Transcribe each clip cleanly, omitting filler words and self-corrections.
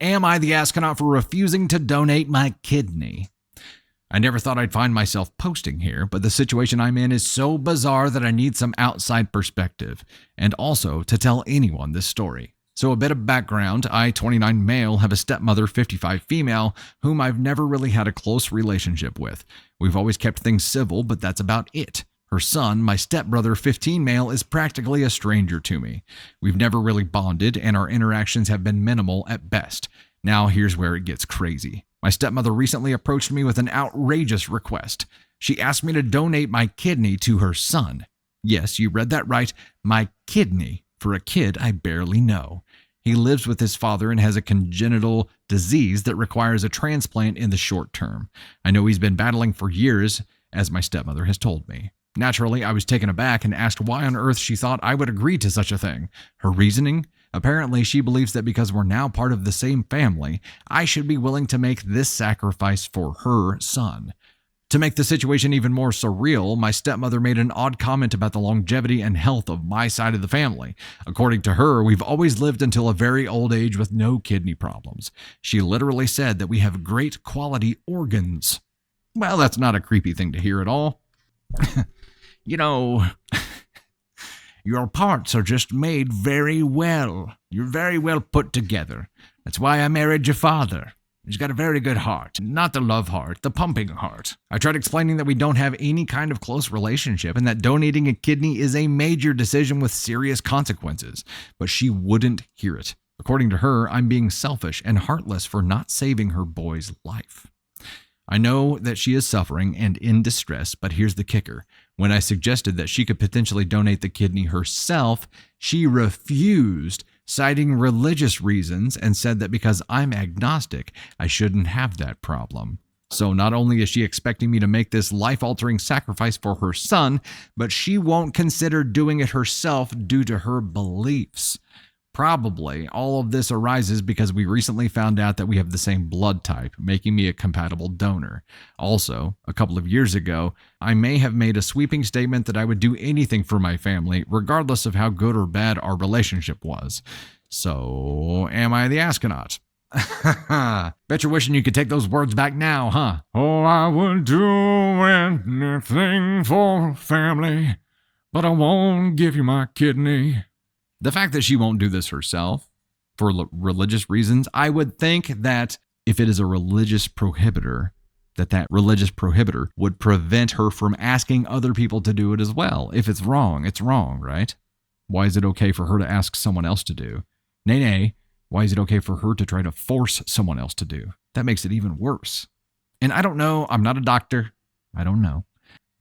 Am I the astronaut for refusing to donate my kidney? I never thought I'd find myself posting here, but the situation I'm in is so bizarre that I need some outside perspective, and also to tell anyone this story. So a bit of background, I, 29 male, have a stepmother, 55 female, whom I've never really had a close relationship with. We've always kept things civil, but that's about it. Her son, my stepbrother, 15 male, is practically a stranger to me. We've never really bonded, and our interactions have been minimal at best. Now here's where it gets crazy. My stepmother recently approached me with an outrageous request. She asked me to donate my kidney to her son. Yes, you read that right, my kidney, for a kid I barely know. He lives with his father and has a congenital disease that requires a transplant in the short term. I know he's been battling for years, as my stepmother has told me. Naturally, I was taken aback and asked why on earth she thought I would agree to such a thing. Her reasoning? Apparently, she believes that because we're now part of the same family, I should be willing to make this sacrifice for her son. To make the situation even more surreal, my stepmother made an odd comment about the longevity and health of my side of the family. According to her, we've always lived until a very old age with no kidney problems. She literally said that we have great quality organs. Well, that's not a creepy thing to hear at all. You know, your parts are just made very well. You're very well put together. That's why I married your father. He's got a very good heart. Not the love heart, the pumping heart. I tried explaining that we don't have any kind of close relationship and that donating a kidney is a major decision with serious consequences, but she wouldn't hear it. According to her, I'm being selfish and heartless for not saving her boy's life. I know that she is suffering and in distress, but here's the kicker. When I suggested that she could potentially donate the kidney herself, she refused, citing religious reasons, and said that because I'm agnostic, I shouldn't have that problem. So not only is she expecting me to make this life-altering sacrifice for her son, but she won't consider doing it herself due to her beliefs. Probably all of this arises because we recently found out that we have the same blood type, making me a compatible donor. Also, a couple of years ago, I may have made a sweeping statement that I would do anything for my family, regardless of how good or bad our relationship was. So, am I the astronaut? Bet you're wishing you could take those words back now, huh? Oh, I would do anything for family, but I won't give you my kidney. The fact that she won't do this herself for religious reasons, I would think that if it is a religious prohibitor, that religious prohibitor would prevent her from asking other people to do it as well. If it's wrong, right? Why is it okay for her to ask someone else to do? Nay, why is it okay for her to try to force someone else to do? That makes it even worse. And I don't know, I'm not a doctor, I don't know.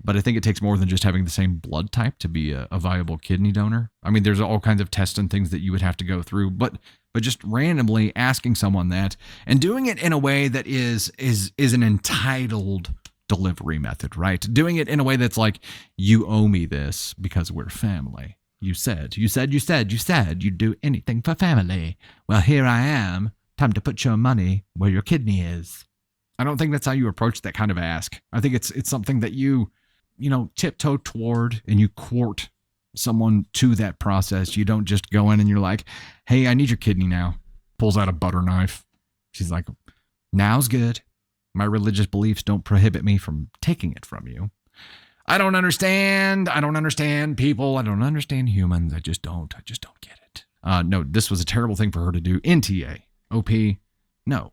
But I think it takes more than just having the same blood type to be a viable kidney donor. I mean, there's all kinds of tests and things that you would have to go through, but just randomly asking someone that and doing it in a way that is an entitled delivery method, right? Doing it in a way that's like, you owe me this because we're family. You said you'd do anything for family. Well, here I am. Time to put your money where your kidney is. I don't think that's how you approach that kind of ask. I think it's something that you tiptoe toward and you court someone to that process. You don't just go in and you're like, hey, I need your kidney now. Pulls out a butter knife. She's like, now's good. My religious beliefs don't prohibit me from taking it from you. I don't understand people. I don't understand humans. I just don't get it. No, this was a terrible thing for her to do. NTA, OP, no.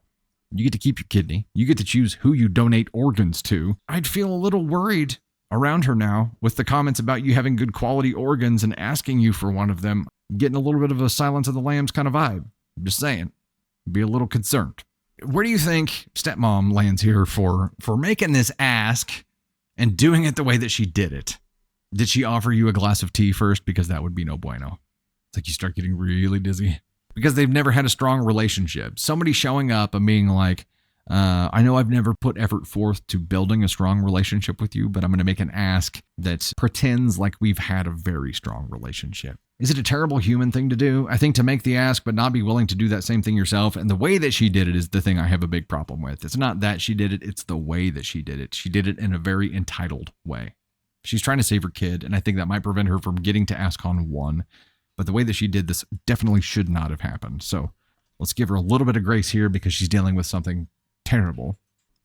You get to keep your kidney. You get to choose who you donate organs to. I'd feel a little worried around her now with the comments about you having good quality organs and asking you for one of them. Getting a little bit of a Silence of the Lambs kind of vibe. I'm just saying. Be a little concerned. Where do you think stepmom lands here for making this ask and doing it the way that she did it? Did she offer you a glass of tea first? Because that would be no bueno. It's like you start getting really dizzy. Because they've never had a strong relationship. Somebody showing up and being like, I know I've never put effort forth to building a strong relationship with you, but I'm going to make an ask that pretends like we've had a very strong relationship. Is it a terrible human thing to do? I think to make the ask but not be willing to do that same thing yourself. And the way that she did it is the thing I have a big problem with. It's not that she did it, it's the way that she did it. She did it in a very entitled way. She's trying to save her kid, and I think that might prevent her from getting to ask on one. But the way that she did this definitely should not have happened. So Let's give her a little bit of grace here because she's dealing with something terrible,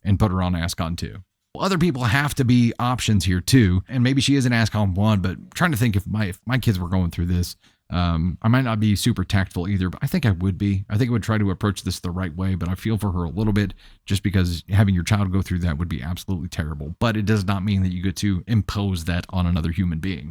and put her on ASCON 2. Other people have to be options here too, and maybe she is an ASCON 1, but I'm trying to think if my kids were going through this, I might not be super tactful either, but I think I would be. I think I would try to approach this the right way, but I feel for her a little bit just because having your child go through that would be absolutely terrible. But it does not mean that you get to impose that on another human being.